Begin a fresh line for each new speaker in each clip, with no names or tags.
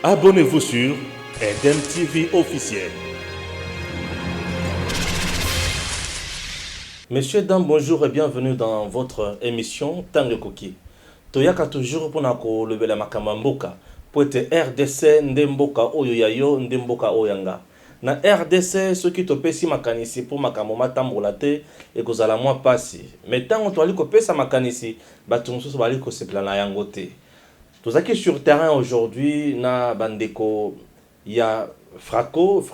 Abonnez-vous sur Eden TV officiel. Messieurs, dames, bonjour et bienvenue dans votre émission Tango Koki. Toyaka toujours pour nako lebela makamamboka. Pour être RDC ndemboka oyo yayo ndemboka oyanga. Na RDC ceux qui te pesi makanisi pour makamoma tambolate et kozala moi passi. Mais tant on toali ko pesa makanisi, batumso bali ko se plana yangote. Tozaki sur terrain aujourd'hui na bandeko ya Fraco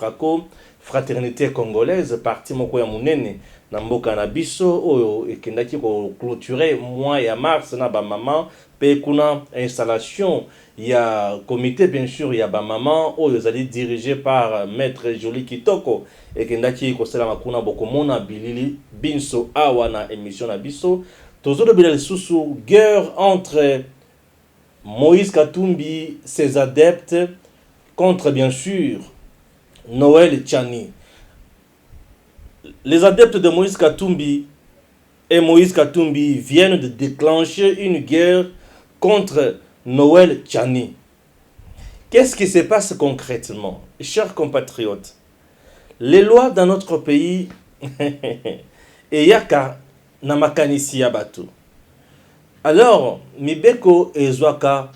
fraternité congolaise parti moko ya munene na mboka na biso oyo ekendaki ko clôturer mois ya mars na ba maman pe kuna installation ya comité bien sûr ya ba maman oyo zali dirigé par maître Joli Kitoko ekendaki ko sala makuna bokomona bilili binso awa na émission na biso tozolo bilal susu guerre entre Moïse Katumbi, ses adeptes, contre bien sûr Noël Tchani. Les adeptes de Moïse Katumbi et Moïse Katumbi viennent de déclencher une guerre contre Noël Tchani. Qu'est-ce qui se passe concrètement, chers compatriotes? Les lois dans notre pays, et yaka namakanisi yabatu. Alors, mibeko ezwaka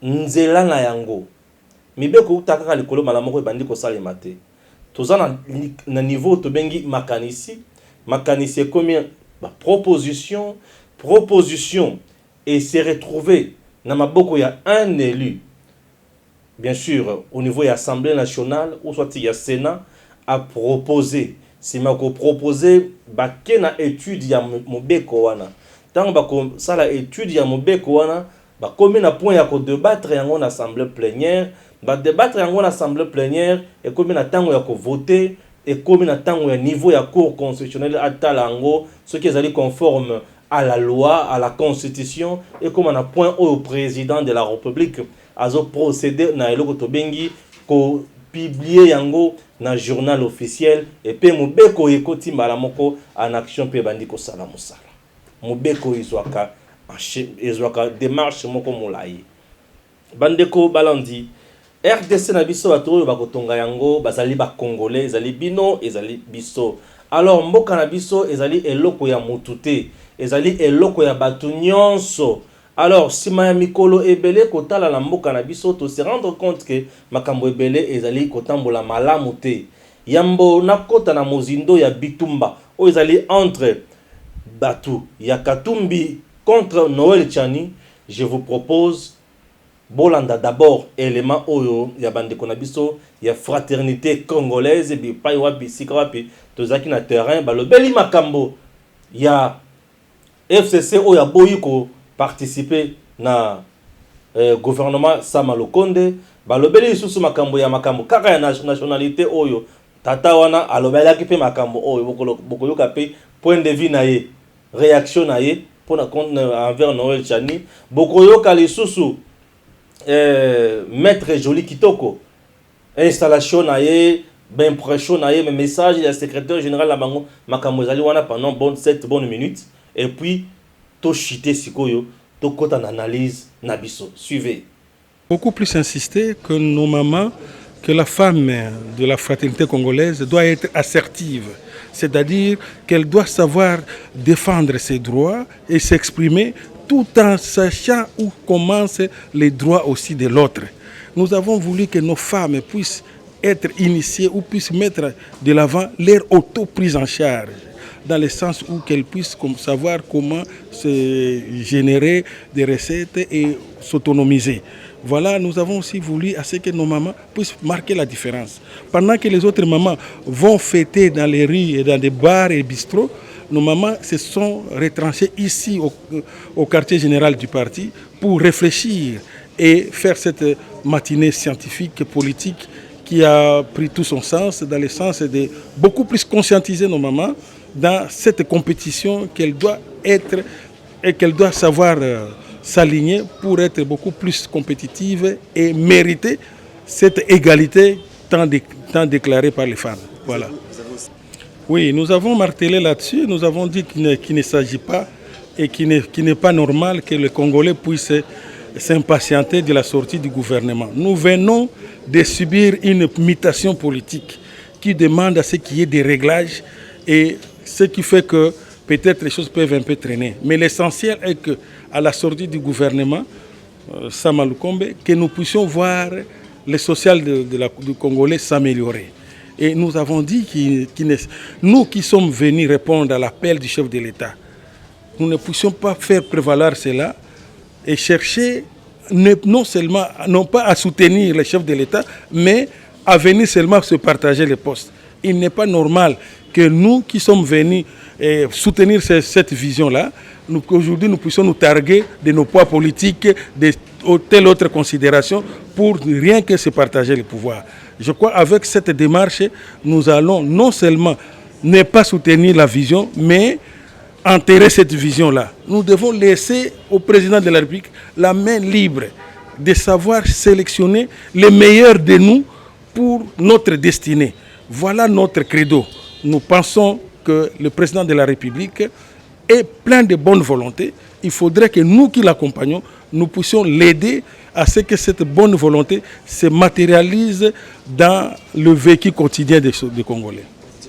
nzela na yango. Mibeko utakaka likolo malamoko ebandi ko salema te. Toza na niveau to bengi makanisi. Makanisi comme proposition et se retrouver na maboko ya un élu. Bien sûr, au niveau de l'Assemblée nationale ou soit il y a Sénat à proposer. Si mako proposer bakena étude ya mobeko wana. Tant que ça la étude ya mobeko wana ba komi na point ya ko débattre yango na assemblée plénière ba débattre yango na assemblée plénière et komi na tango ya ko voter et komi na tango ya niveau ya cour constitutionnelle atalango ce qui est conforme à la loi à la constitution et comme na point au président de la république azo procéder na eloko to bengi ko publier yango na journal officiel et pe mobeko ekoti mbala moko en action pe bandi ko sala musala mobeko izwaka démarche moko molai bandeko balandi RDC na biso bato oyo bakotonga yango bazali ba congolais ezali bino ezali biso alors mboka na biso ezali eloko ya mutute ezali eloko ya batu nyonso alors sima ya mikolo ebele kotala na mboka na biso to se rendre compte que makambo ebele ezali kotambola malamu te yambo nakota na mozindo ya bitumba oyo ezali entre Batu, Yakatumbi contre Noël Tchani, je vous propose Bolanda d'abord élément oyo ya bande konabiso ya fraternité congolaise bi pai wapi sikawapi tozaki na terrain ba lobeli makambo ya FCC oyo boyiko participer na gouvernement Samalokonde ba lobeli susu makambo ya makambo kaka ya nationalité oyo tata wana alobela ki pe makambo oyo bokoyoka pe point de vue na ye réaction na ye pour na compte envers Noël Tchani bokoyoka lisusu maître Joli Kitoko installation na ye ben impression na ye message du secrétaire général la bango makambo ezali wana pendant 7 bonnes minutes et puis to chité sikoyo to kota na analyse na biso suivez
beaucoup plus insister que nos mamans que la femme de la fraternité congolaise doit être assertive. C'est-à-dire qu'elle doit savoir défendre ses droits et s'exprimer tout en sachant où commencent les droits aussi de l'autre. Nous avons voulu que nos femmes puissent être initiées ou puissent mettre de l'avant leur auto-prise en charge, dans le sens où qu'elles puissent savoir comment se générer des recettes et s'autonomiser. Voilà, nous avons aussi voulu à ce que nos mamans puissent marquer la différence. Pendant que les autres mamans vont fêter dans les rues et dans des bars et bistrots, nos mamans se sont retranchées ici au quartier général du parti pour réfléchir et faire cette matinée scientifique et politique qui a pris tout son sens, dans le sens de beaucoup plus conscientiser nos mamans dans cette compétition qu'elle doit être et qu'elle doit savoir s'aligner pour être beaucoup plus compétitive et mériter cette égalité tant déclarée par les femmes. Voilà. Oui, nous avons martelé là-dessus, nous avons dit qu'il ne s'agit pas et qu'il n'est pas normal que les Congolais puissent s'impatienter de la sortie du gouvernement. Nous venons de subir une mutation politique qui demande à ce qu'il y ait des réglages et ce qui fait que peut-être les choses peuvent un peu traîner. Mais l'essentiel est qu'à la sortie du gouvernement, Sama Lukombe, que nous puissions voir le social du Congolais s'améliorer. Et nous avons dit nous qui sommes venus répondre à l'appel du chef de l'État, nous ne puissions pas faire prévaloir cela et chercher non pas à soutenir le chef de l'État, mais à venir seulement se partager les postes. Il n'est pas normal que nous qui sommes venus soutenir cette vision-là, qu'aujourd'hui nous puissions nous targuer de nos poids politiques, de telle autre considération, pour rien que se partager le pouvoir. Je crois qu'avec cette démarche, nous allons non seulement ne pas soutenir la vision, mais enterrer cette vision-là. Nous devons laisser au président de la République la main libre de savoir sélectionner les meilleurs de nous pour notre destinée. Voilà notre credo. Nous pensons que le président de la République est plein de bonne volonté. Il faudrait que nous qui l'accompagnons, nous puissions l'aider à ce que cette bonne volonté se matérialise dans le vécu quotidien des Congolais.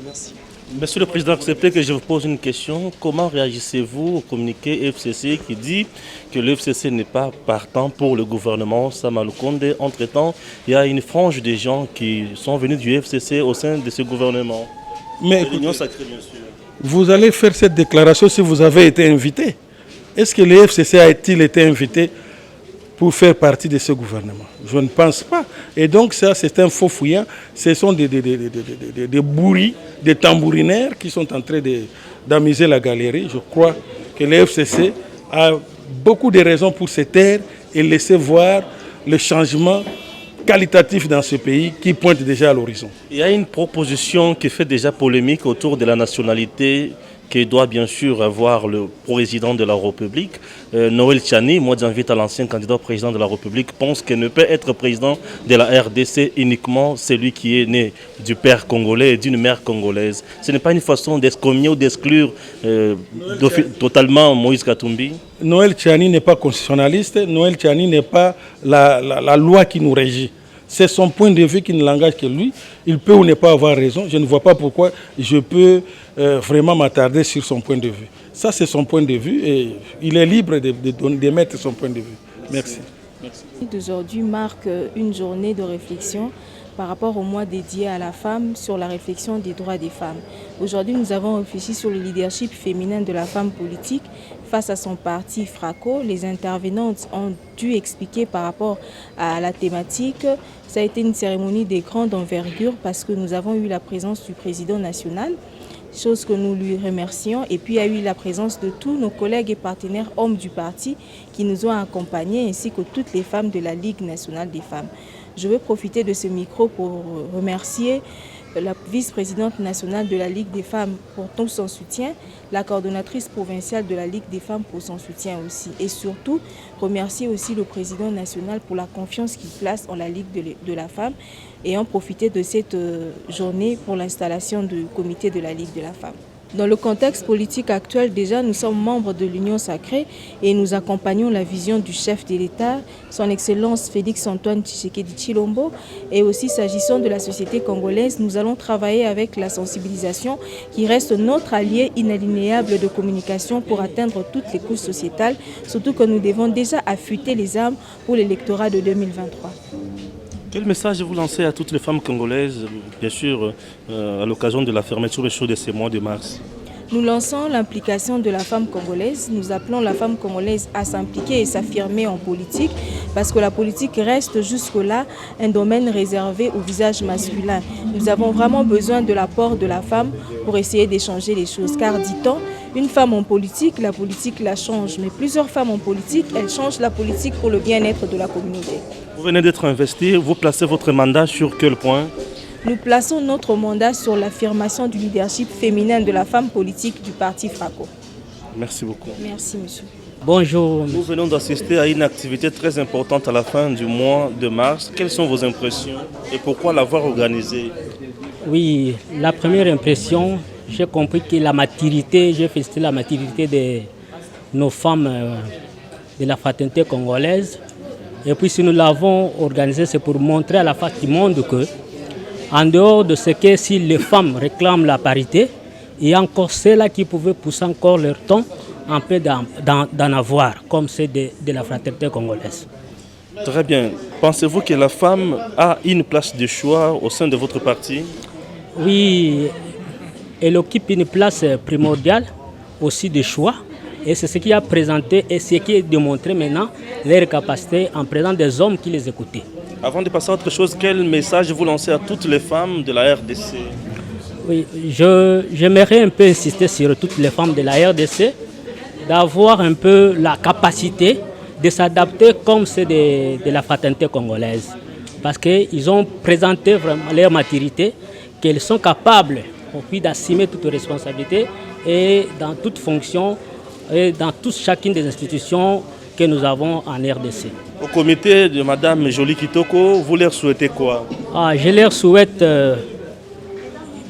Merci. Monsieur le Président, acceptez que je vous pose une question. Comment réagissez-vous au communiqué FCC qui dit que le FCC n'est pas partant pour le gouvernement Sama Lukonde? Entre-temps, il y a une frange de gens qui sont venus du FCC au sein de ce gouvernement.
Mais
l'Union sacrée, bien sûr.
Vous allez faire cette déclaration si vous avez été invité. Est-ce que le FCC a-t-il été invité pour faire partie de ce gouvernement? Je ne pense pas. Et donc ça, c'est un faux fouillant. Ce sont des bourris, des tambourinaires qui sont en train d'amuser la galerie. Je crois que le FCC a beaucoup de raisons pour se taire et laisser voir le changement qualitatif dans ce pays qui pointe déjà à l'horizon.
Il y a une proposition qui fait déjà polémique autour de la nationalité que doit bien sûr avoir le président de la République. Noël Tchani, moi j'invite à l'ancien candidat au président de la République, pense qu'il ne peut être président de la RDC uniquement celui qui est né du père congolais et d'une mère congolaise. Ce n'est pas une façon d'excommunier ou d'exclure totalement Moïse Katumbi?
Noël Tchani n'est pas constitutionnaliste, Noël Tchani n'est pas la loi qui nous régit. C'est son point de vue qui ne l'engage que lui. Il peut ou ne pas avoir raison. Je ne vois pas pourquoi je peux vraiment m'attarder sur son point de vue. Ça, c'est son point de vue et il est libre d'émettre son point de vue. Merci.
D'aujourd'hui marque une journée de réflexion par rapport au mois dédié à la femme sur la réflexion des droits des femmes. Aujourd'hui, nous avons réfléchi sur le leadership féminin de la femme politique face à son parti FRACO. Les intervenantes ont dû expliquer par rapport à la thématique. Ça a été une cérémonie de grande envergure parce que nous avons eu la présence du président national, chose que nous lui remercions. Et puis il y a eu la présence de tous nos collègues et partenaires hommes du parti qui nous ont accompagnés, ainsi que toutes les femmes de la Ligue nationale des femmes. Je veux profiter de ce micro pour remercier la vice-présidente nationale de la Ligue des femmes pour tout son soutien, la coordonnatrice provinciale de la Ligue des femmes pour son soutien aussi. Et surtout, remercier aussi le président national pour la confiance qu'il place en la Ligue de la femme et en profiter de cette journée pour l'installation du comité de la Ligue de la femme. Dans le contexte politique actuel, déjà, nous sommes membres de l'Union sacrée et nous accompagnons la vision du chef de l'État, son Excellence Félix-Antoine Tshisekedi Tshilombo. Et aussi, s'agissant de la société congolaise, nous allons travailler avec la sensibilisation qui reste notre allié inaliénable de communication pour atteindre toutes les couches sociétales, surtout que nous devons déjà affûter les armes pour l'électorat de 2023.
Quel message vous lancez à toutes les femmes congolaises, bien sûr, à l'occasion de la fermeture des shows de ces mois de mars?
Nous lançons l'implication de la femme congolaise. Nous appelons la femme congolaise à s'impliquer et s'affirmer en politique parce que la politique reste jusque-là un domaine réservé au visage masculin. Nous avons vraiment besoin de l'apport de la femme pour essayer d'échanger les choses. Car dit-on, une femme en politique, la politique la change. Mais plusieurs femmes en politique, elles changent la politique pour le bien-être de la communauté.
Vous venez d'être investi, vous placez votre mandat sur quel point?
Nous plaçons notre mandat sur l'affirmation du leadership féminin de la femme politique du parti FRACO.
Merci beaucoup.
Merci, monsieur.
Bonjour.
Nous venons d'assister à une activité très importante à la fin du mois de mars. Quelles sont vos impressions et pourquoi l'avoir organisée?
Oui, la première impression, j'ai compris que la maturité, j'ai félicité la maturité de nos femmes de la fraternité congolaise Et puis si nous l'avons organisé, c'est pour montrer à la face du monde que, en dehors de ce que si les femmes réclament la parité, il y a encore ceux-là qui pouvaient pousser encore leur ton en peu d'en avoir, comme c'est de la fraternité congolaise.
Très bien. Pensez-vous que la femme a une place de choix au sein de votre parti?
Oui, elle occupe une place primordiale aussi de choix. Et c'est ce qui a présenté et ce qui est démontré maintenant leur capacité en présence des hommes qui les écoutaient.
Avant de passer à autre chose, quel message vous lancez à toutes les femmes de la RDC?
Oui, j'aimerais un peu insister sur toutes les femmes de la RDC, d'avoir un peu la capacité de s'adapter comme c'est de la fraternité congolaise. Parce qu'ils ont présenté vraiment leur maturité, qu'elles sont capables d'assumer toutes les responsabilités et dans toute fonction et dans chacune des institutions que nous avons en RDC.
Au comité de Madame Jolie Kitoko, vous leur souhaitez quoi?
Je leur souhaite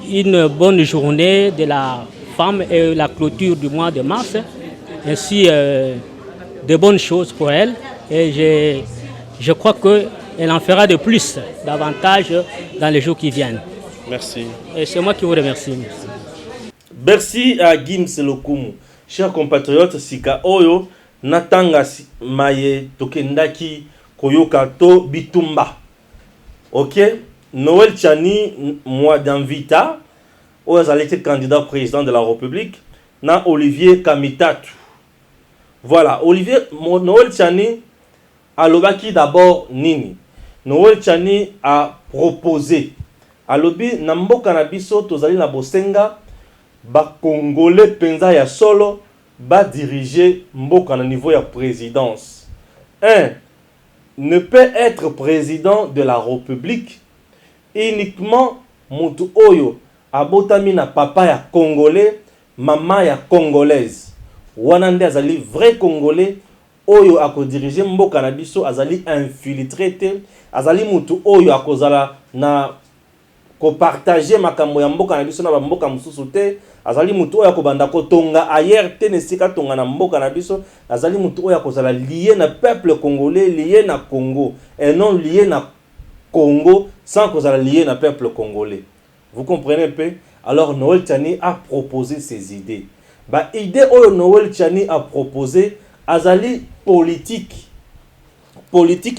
une bonne journée de la femme et la clôture du mois de mars, ainsi de bonnes choses pour elle. Et je crois qu'elle en fera de plus, davantage dans les jours qui viennent.
Merci.
Et c'est moi qui vous remercie.
Merci à Gims Lokumu. Chers compatriotes, Sika Oyo, Natanga Maye Tokendaki Koyoka To Bitumba. Ok? Noël Tchani, moi d'Anvita, où a été candidat président de la République, na Olivier Kamitatu. Voilà, Noël Tchani a lobaki d'abord Nini. Noël Tchani a proposé. A lobi Namboka Nabiso, Tozali na Bosenga, ba Congolais penza ya solo, ba diriger Mboka na niveau ya présidence. Ne peut être président de la République uniquement mutu oyo abotami na papa ya Congolais, maman ya Congolaise. Wanande azali vrai Congolais oyo akodiriger Mboka na biso azali infiltré te, azali mutu oyo akozala na ko partager makambo ya Mboka na biso na ba mboka mususu te, azali mutu oyo akobanda kotonga ailleurs te nesika tonga na Mboka na biso, azali mutu oyo akozala lié na peuple congolais, lié na Congo et non lié na Congo sans kozala lié na peuple congolais. Vous comprenez un peu? Alors Noël Tchani a proposé ses idées. Ba idée oyo Noël Tchani a proposé azali politique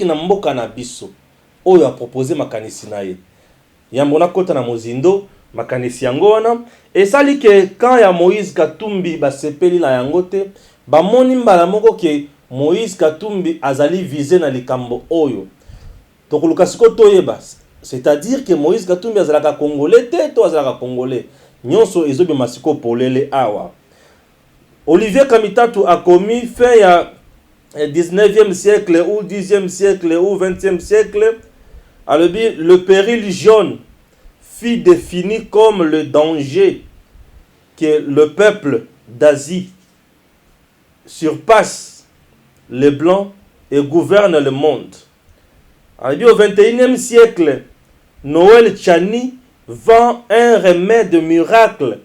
na Mboka na biso oyo a proposé makanisi na ye. Yambona kota na mozindo makanisi yango wana esali ke quand ya Moïse Katumbi basepeli na yango te bamoni mbala moko ke Moïse Katumbi azali visé na likambo oyo tokoluka siko toyeba, c'est-à-dire que Moïse Katumbi azalaka congolais te to azalaka congolais nyonso ezobima siko polele awa. Olivier Kamitatu a commis fin ya 19e siècle ou 10e siècle ou 20e siècle. Alors, le péril jaune fut défini comme le danger que le peuple d'Asie surpasse les blancs et gouverne le monde. Alors, au 21e siècle, Noël Tchani vend un remède miracle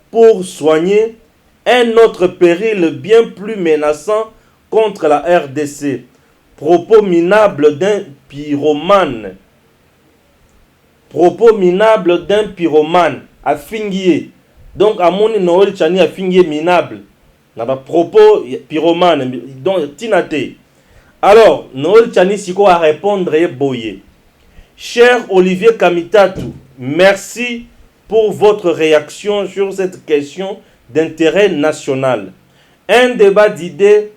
pour soigner un autre péril bien plus menaçant contre la RDC. Propos minables d'un pyromane. Propos minables d'un pyromane. A fingier. Donc, à mon Noël Tchani a fingier minable. N'a pas propos pyromane. Donc, tinate. Alors, Noël Tchani Siko a répondre et boyer. Cher Olivier Kamitatu, merci pour votre réaction sur cette question d'intérêt national. Un débat d'idées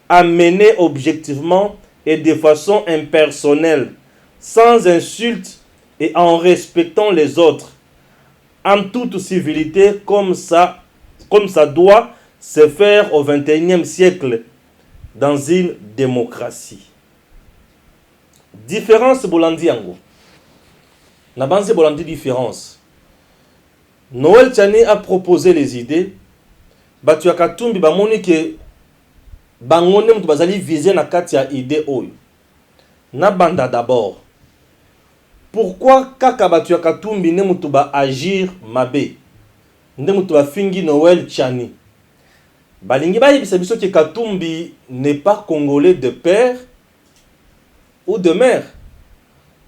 à mener objectivement et de façon impersonnelle, sans insulte et en respectant les autres, en toute civilité comme ça doit se faire au XXIe siècle dans une démocratie. Différence Bolandi Yango. Nabanze Bolandi différence. Noël Tchani a proposé les idées. Batu ya Katumbi bamoni ke bangone mutu bazali visé na kati ya idée oyo. Na banda d'abord. Pourquoi kaka batu ya Katumbi ne mutu ba agir mabe? Nde mutu ba fingi Noël Tchani. Balingi ba yebisa biso ke Katumbi n'est pas congolais de père, ou de mère.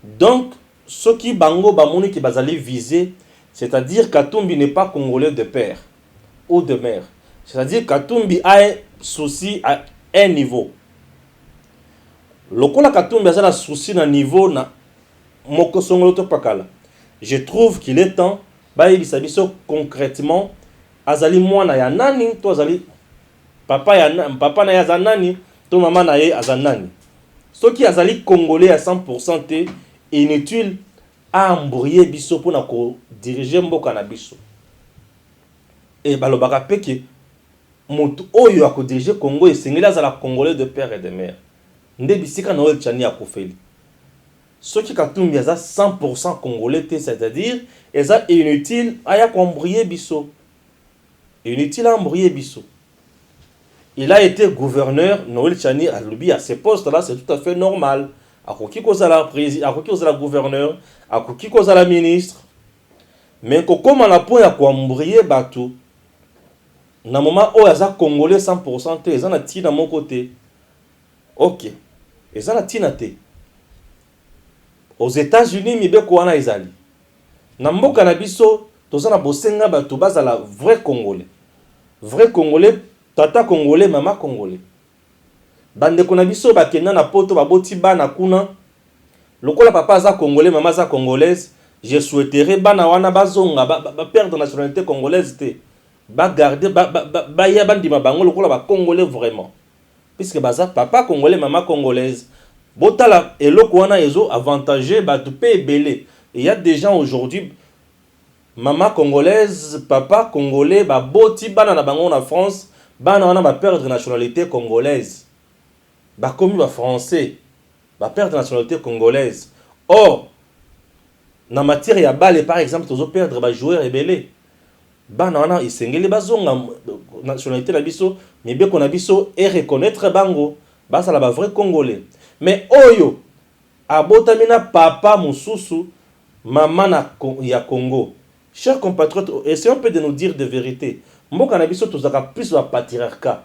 Donc, ce qui bango bamoni qui bazali visé, c'est-à-dire Katumbi n'est pas congolais de père ou de mère. C'est-à-dire Katumbi a un souci à un niveau. Lokola Katumbi a un souci à un niveau na moko songolo to pakala. Je trouve qu'il est temps ba yebisa biso concrètement azali mwana ya nani to azali papa na ya zanani to maman na ye azanani. Ce qui azali congolais à 100% te inutile à embrouiller biso pour na ko diriger mboka na biso. Et balobaka peke moto oyo ako diriger Congo et sengeli azala congolais de père et de mère. Nde bisika Noël Tchani akofeli. Ce qui Katumbi aza 100% congolais te, c'est-à-dire eza inutile à embrouiller biso. Inutile à embrouiller biso. Il a été gouverneur, Noël Tchani a lobby à ce poste-là, c'est tout à fait normal. Akoki kozala président, akoki kozala gouverneur, akoki kozala ministre. Mais comme on a point à embrouiller bateau, na moment où yaza congolais 100% te, eza na ti na mon côté. Ok. Eza na ti na te. Aux États-Unis, mibeko wana ezali. Na mboka na biso, toza na bosenga bato bazala vrai congolais. Vrai congolais, tata congolais, mama congolais. Bande kona biso bakenda na poto baboti bana kuna. Lokola papa za congolais, maman za congolaise, je souhaiterais bana wana bazonga ba perdre nationalité congolaise te. Ba garder ba ya bandima bango lokola ba congolais vraiment. Puisque baza papa congolais, maman congolaise. Botala eloko wana ezo avantagé ba to pe belé. Il y a des gens aujourd'hui maman congolaise, papa congolais, ba boti bana na bango na France, bana wana ba perdre nationalité congolaise. Ba commis ba français, ba perdre nationalité congolaise. Or na matière ya balle par exemple, tozo perdre ba joueur ebelé. Bana wana isengeli bazonga nationalité na biso, mais bien qu'on a biso et reconnaître bango, ba ça la ba vrai congolais. Mais oyo abotamina papa mususu maman na ya Congo. Chers compatriotes, essayons un peu de nous dire de vérité. Mboka na biso tozaka plus ba patriarcat.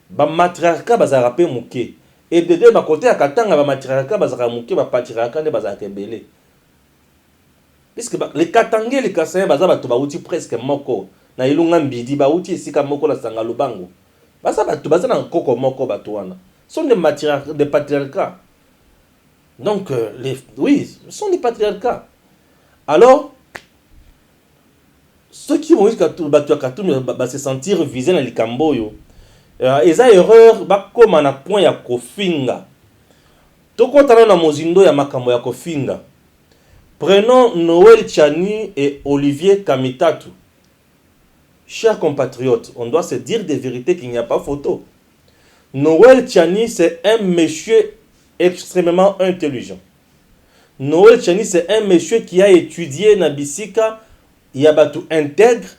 Ba matriarcat bazaka pe muke. Et de deux ba côté ya Katanga ba matriarcat bazaka muke ba patriarcat ne bazaka belé. Puisque les Katangais les Kasaïens baza bato bauti presque moko. Na ilunga mbidi bauti esika moko la sanga lubango. Baza bato baza na koko moko bato wana. Sont des patriarcats. Donc, oui, ce sont des patriarcats. Alors, ceux qui vont se sentir visés dans les Camboyo, ils ont erreur, comme on a point ya kofinga. Toko tala na mozindo ya makambo ya kofinga. Prenons Noël Tchani et Olivier Kamitatu. Chers compatriotes, on doit se dire des vérités qu'il n'y a pas photo. Noël Tchani, c'est un monsieur extrêmement intelligent. Noël Tchani, c'est un monsieur qui a étudié na Bisika, yabatu intègre,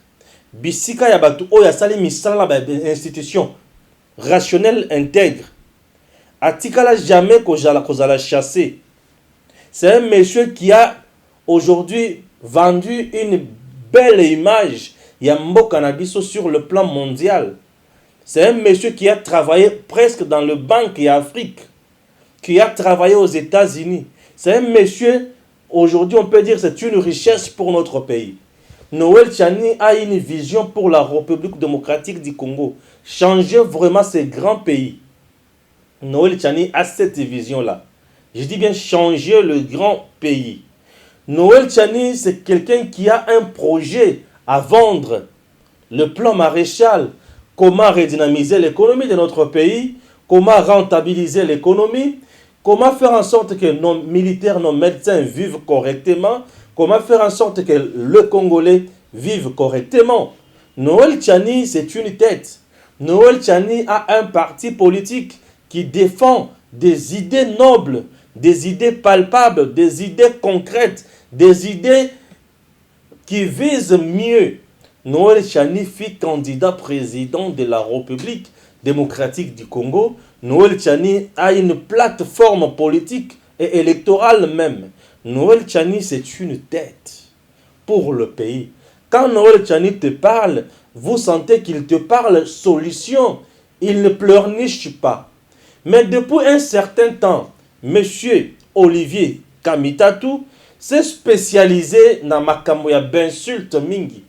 Bisika yabatu o yasali misala ba institution rationnelle intègre. Atikala jamais kozala chasser. C'est un monsieur qui a aujourd'hui vendu une belle image ya mboka na biso sur le plan mondial. C'est un monsieur qui a travaillé presque dans le Banque et Afrique, qui a travaillé aux États-Unis. C'est un monsieur, aujourd'hui on peut dire c'est une richesse pour notre pays. Noël Tchani a une vision pour la République démocratique du Congo. Changer vraiment ces grands pays. Noël Tchani a cette vision-là. Je dis bien changer le grand pays. Noël Tchani, c'est quelqu'un qui a un projet à vendre. Le plan Maréchal. Comment redynamiser l'économie de notre pays, comment rentabiliser l'économie, comment faire en sorte que nos militaires, nos médecins vivent correctement, comment faire en sorte que le Congolais vive correctement. Noël Tchani, c'est une tête. Noël Tchani a un parti politique qui défend des idées nobles, des idées palpables, des idées concrètes, des idées qui visent mieux. Noël Tchani fut candidat président de la République démocratique du Congo. Noël Tchani a une plateforme politique et électorale même. Noël Tchani, c'est une tête pour le pays. Quand Noël Tchani te parle, vous sentez qu'il te parle solution. Il ne pleurniche pas. Mais depuis un certain temps, Monsieur Olivier Kamitatu s'est spécialisé dans makambo ya d'insulte mingi.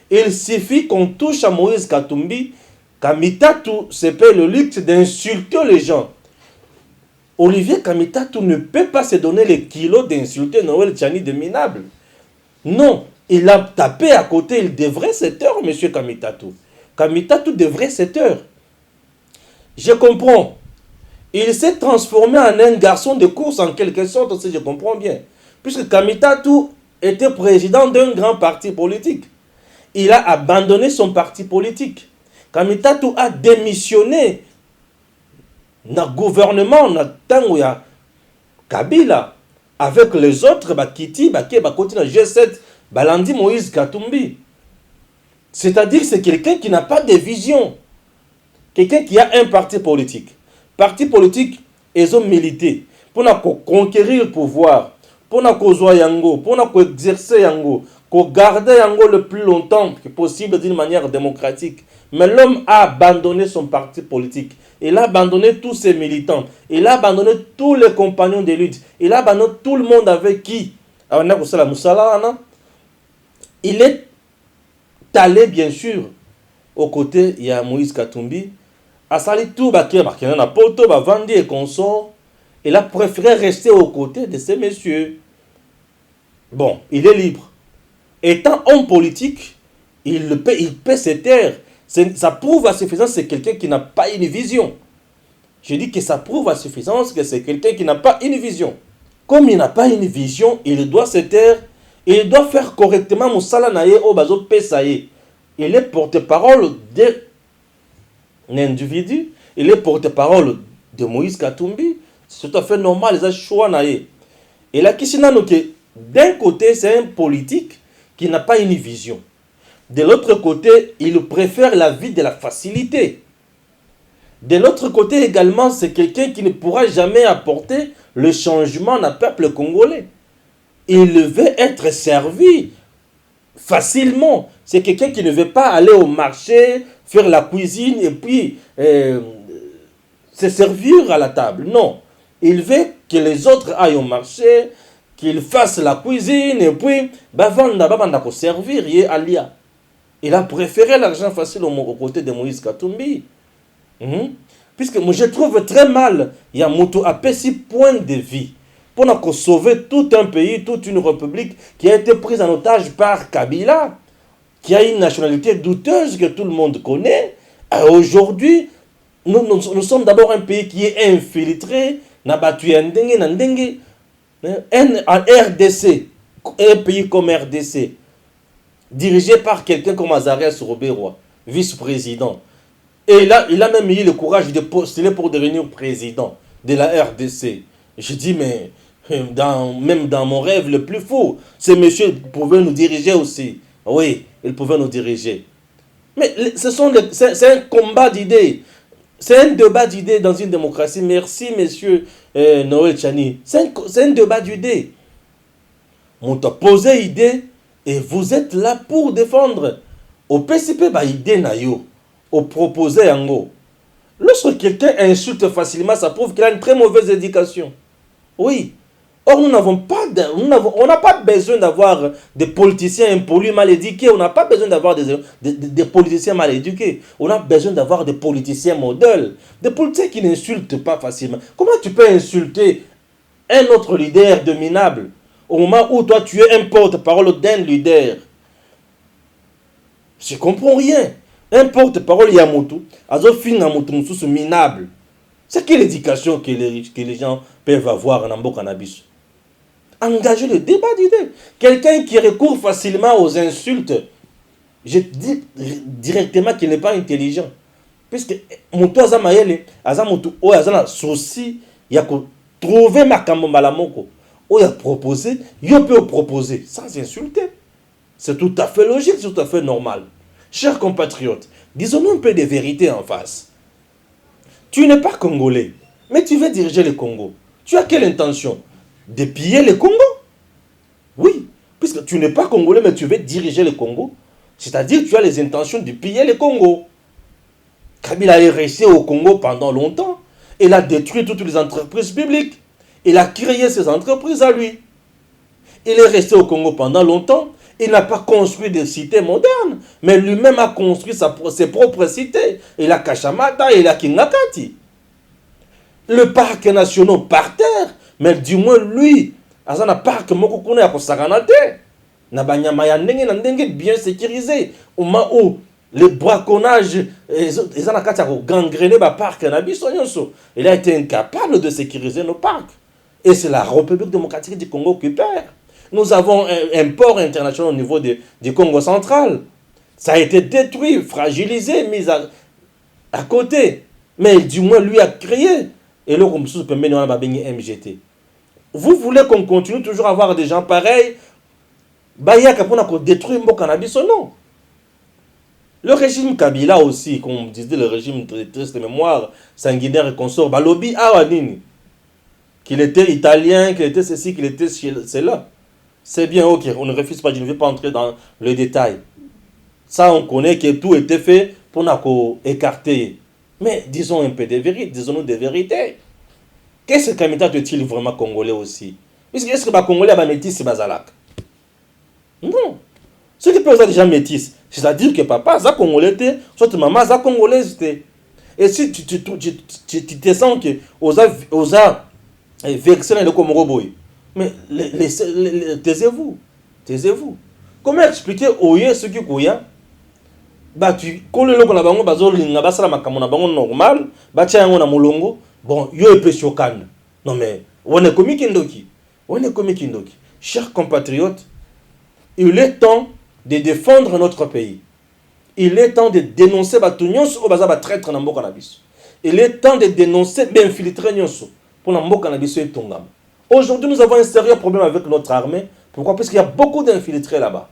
Il suffit qu'on touche à Moïse Katumbi, Kamitatu se paie le luxe d'insulter les gens. Olivier Kamitatu ne peut pas se donner les kilos d'insulter Noël Tchani de minable. Non, il a tapé à côté, il devrait cette heure, monsieur Kamitatu. Kamitatu devrait cette heure. Je comprends. Il s'est transformé en un garçon de course en quelque sorte, si je comprends bien. Puisque Kamitatu était président d'un grand parti politique. Il a abandonné son parti politique. Kamitatu a démissionné dans le gouvernement, dans le Kabila, avec les autres, Kiti, Bakoti, G7, Balandi Moïse Katumbi. C'est-à-dire que c'est quelqu'un qui n'a pas de vision. Quelqu'un qui a un parti politique. Parti politique, ils ont milité pour conquérir le pouvoir, pour exercer yango, pour garder yango le plus longtemps que possible d'une manière démocratique. Mais l'homme a abandonné son parti politique. Il a abandonné tous ses militants. Il a abandonné tous les compagnons de lutte. Il a abandonné tout le monde avec qui il est allé bien sûr aux côtés de Moïse Katumbi. A sali tout na poto vandi et consort. Il a préféré rester aux côtés de ces messieurs. Bon, il est libre. Étant homme politique, il paie ses terres. Ça prouve à suffisance que c'est quelqu'un qui n'a pas une vision. Je dis que ça prouve à suffisance que c'est quelqu'un qui n'a pas une vision. Comme il n'a pas une vision, il doit se taire. Il doit faire correctement Moussala Naye Obazo Pesaye. Il est porte-parole d'un individu. Il est porte-parole de Moïse Katumbi. C'est tout à fait normal, les choix Naye. Et là, d'un côté, c'est un politique qui n'a pas une vision. De l'autre côté, il préfère la vie de la facilité. De l'autre côté également, c'est quelqu'un qui ne pourra jamais apporter le changement dans le peuple congolais. Il veut être servi facilement. C'est quelqu'un qui ne veut pas aller au marché, faire la cuisine et puis se servir à la table. Non. Il veut que les autres aillent au marché, qu'ils fassent la cuisine et puis vendre servir. Il a préféré l'argent facile aux côtés de Moïse Katumbi. Puisque moi je trouve très mal, il y a Moutou à 6 points de vie pour sauver tout un pays, toute une république qui a été prise en otage par Kabila, qui a une nationalité douteuse que tout le monde connaît. Aujourd'hui, nous sommes d'abord un pays qui est infiltré, en RDC, un pays comme RDC, dirigé par quelqu'un comme Azarias Robert, vice-président. Et là, il a même eu le courage de postuler pour devenir président de la RDC. Je dis, mais même dans mon rêve le plus fou, ces messieurs pouvaient nous diriger aussi. Oui, ils pouvaient nous diriger. Mais c'est un combat d'idées. C'est un débat d'idées dans une démocratie. Merci, monsieur Noël Tchani. C'est un débat d'idées. On t'a posé idée et vous êtes là pour défendre. Au PCP, idée na yo. Au proposer en gros. Lorsque quelqu'un insulte facilement, ça prouve qu'il a une très mauvaise éducation. Oui. Or, on n'a pas besoin d'avoir des politiciens impolis, mal éduqués. On n'a pas besoin d'avoir des politiciens mal éduqués. On a besoin d'avoir des politiciens modèles. Des politiciens qui n'insultent pas facilement. Comment tu peux insulter un autre leader de minable au moment où toi tu es un porte-parole d'un leader? Je ne comprends rien. Un porte-parole Yamoto, Azofin Namoto minable. C'est quelle éducation que les gens peuvent avoir dans le cannabis? Engager le débat d'idées. Quelqu'un qui recourt facilement aux insultes, je dis directement qu'il n'est pas intelligent. Puisque Moutou Azamayele, Azamoto, Azana souci, il y a trouvé Makambo Malamoko, il a proposé, il peut proposer sans insulter. C'est tout à fait logique, c'est tout à fait normal. Chers compatriotes, disons-nous un peu de vérité en face. Tu n'es pas congolais, mais tu veux diriger le Congo. Tu as quelle intention? De piller le Congo? Oui, puisque tu n'es pas congolais, mais tu veux diriger le Congo. C'est-à-dire que tu as les intentions de piller le Congo. Kabila est resté au Congo pendant longtemps. Il a détruit toutes les entreprises publiques. Il a créé ses entreprises à lui. Il est resté au Congo pendant longtemps. Il n'a pas construit des cités modernes, mais lui-même a construit ses propres cités. Il a Kachamata, il a Kingakati. Le parc national par terre, mais du moins lui, Azana parc Mokokune à Kosaganate, Nabanyama ya ndenge bien sécurisé. Au moment où le braconnage, ils ont gangréné le parc Nabisonyoso. Il a été incapable de sécuriser nos parcs. Et c'est la République démocratique du Congo qui perd. Nous avons un port international au niveau du Congo central. Ça a été détruit, fragilisé, mis à côté. Mais du moins, lui a créé. Et là, comme ça, peut mener à MGT. Vous voulez qu'on continue toujours à avoir des gens pareils? Bayaka pour détruire le cannabis ou non? Le régime Kabila aussi, comme disait le régime de triste mémoire, sanguinaire et consort, Balobi Awanini, qu'il était italien, qu'il était ceci, qu'il était cela. C'est bien, ok, on ne refuse pas, je ne vais pas entrer dans le détail. Ça, on connaît que tout était fait pour nous écarter. Mais disons un peu de vérité, disons-nous des vérités. Qu'est-ce que Kamita est-il vraiment congolais aussi? Est-ce que les Congolais sont métis, c'est Bazalak? Non. Ceux qui peuvent être déjà métis, c'est-à-dire que papa, ça congolais, soit maman, ça congolaise. Et si tu te sens que aux vexé dans le Comoroboy, mais taisez-vous. Taisez-vous. Comment expliquer aux ceux qui koya? Bah tu colles le la bango bazolinga basala makambo na bango normal, ba tia yango na mulongo. Bon, yo est choquant. Non mais on est comme Kindoki. On est comme Kindoki. Chers compatriotes, il est temps de défendre notre pays. Il est temps de dénoncer Batunions au bazaba traître na mboka na biso. Il est temps de dénoncer d'infiltrer Nyonso pour na mboka na biso et Tongam. Aujourd'hui, nous avons un sérieux problème avec notre armée. Pourquoi? Parce qu'il y a beaucoup d'infiltrés là-bas.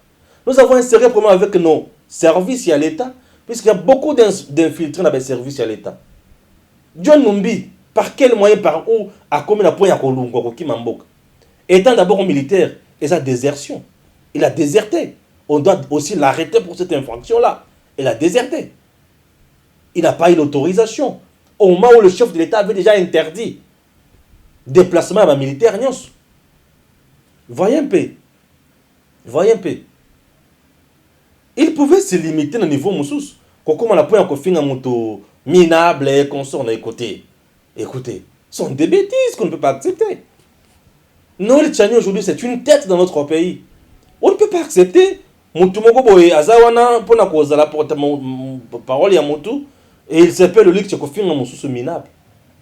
Nous avons un sérieux problème avec nos services à l'État, puisqu'il y a beaucoup d'infiltrés dans les services à l'État. John Numbi, par quel moyen, par où, a commis la pointe à Kolungo, étant d'abord militaire, et sa désertion. Il a déserté. On doit aussi l'arrêter pour cette infraction-là. Il a déserté. Il n'a pas eu l'autorisation. Au moment où le chef de l'État avait déjà interdit déplacement à militaire. Voyez un peu. Voyez un peu. Il pouvait se limiter au niveau moussous. Comme on a pu en confier un moto minable et consort. Écoutez, ce sont des bêtises qu'on ne peut pas accepter. Noël Tchani aujourd'hui, c'est une tête dans notre pays. On ne peut pas accepter. Mutumoko boye azawana pour na cause la parole ya mutu et il s'appelle le ligue Tchekofin Moussous minable.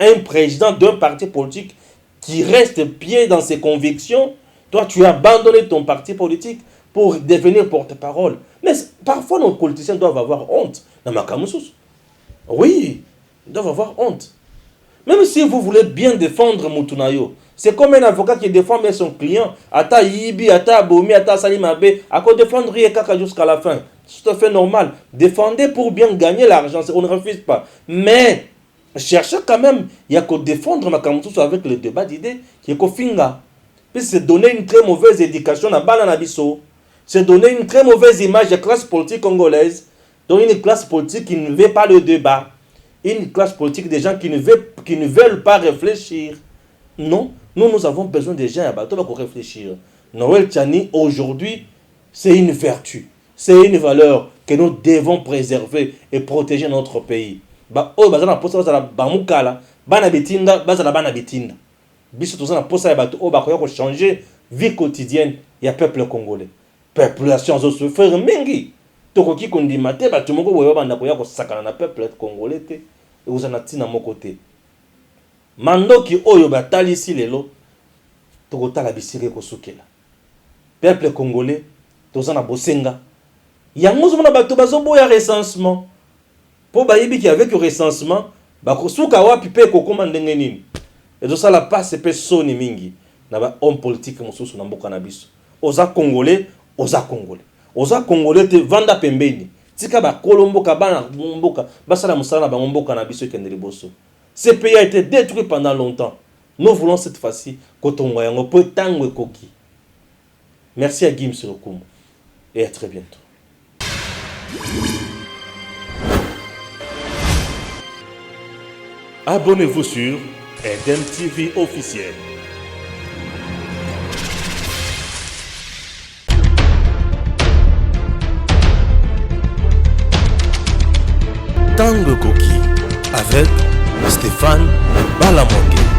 Un président d'un parti politique qui reste pied dans ses convictions. Toi, tu as abandonné ton parti politique pour devenir porte-parole. Mais parfois, nos politiciens doivent avoir honte. Oui, ils doivent avoir honte. Même si vous voulez bien défendre Moutunayo, c'est comme un avocat qui défend bien son client. Ata Yibi, Ata Abomi, Ata Salimabe, à quoi défendre Riekaka jusqu'à la fin. C'est tout à fait normal. Défendez pour bien gagner l'argent, on ne refuse pas. Mais, cherchez quand même, il y a qu'à défendre Makamoussous avec le débat d'idées, qui est qu'au finga. Puis c'est donner une très mauvaise éducation à Balanabiso. C'est donner une très mauvaise image de la classe politique congolaise. Donc une classe politique qui ne veut pas le débat. Une classe politique des gens qui ne veulent pas réfléchir. Non, nous avons besoin des gens à bateau pour réfléchir. Noël Tchani, aujourd'hui, c'est une vertu. C'est une valeur que nous devons préserver et protéger notre pays. Oh, bazana posa bazala bamukala, bana betinda, bazala bana betinda. Biso tozana posa ya bato, oh, bakoya ko changer vie quotidienne ya peuple congolais. Population zo se faire mingi. Tokoki kondima te bato moko boye banda koya ko sakana na peuple congolais te. Et vous en ati na moko te. Mandoki oyo batalisi lelo tokotala bisire ko sukela. Peuple congolais tozana bosenga. Yango zo na bato bazoboya recensement. Po bayibi ki avec recensement bakosuka wapi pe kokoma ndenge nini. Et donc ça la passe pe soni mingi na ba homme politique mosusu na mboka na biso. Oza congolais te vanda pembeni. Tika ba kolomboka bana mboka basala musala ba mboka na biso kendeli boso. Ce pays a été détruit pendant longtemps. Nous voulons cette fois-ci kotongo yango po tango ekoki. Merci à Gims Lokumu et à très bientôt. Abonnez-vous sur Eden TV officiel.
Koki avec Stéphane Balamongue.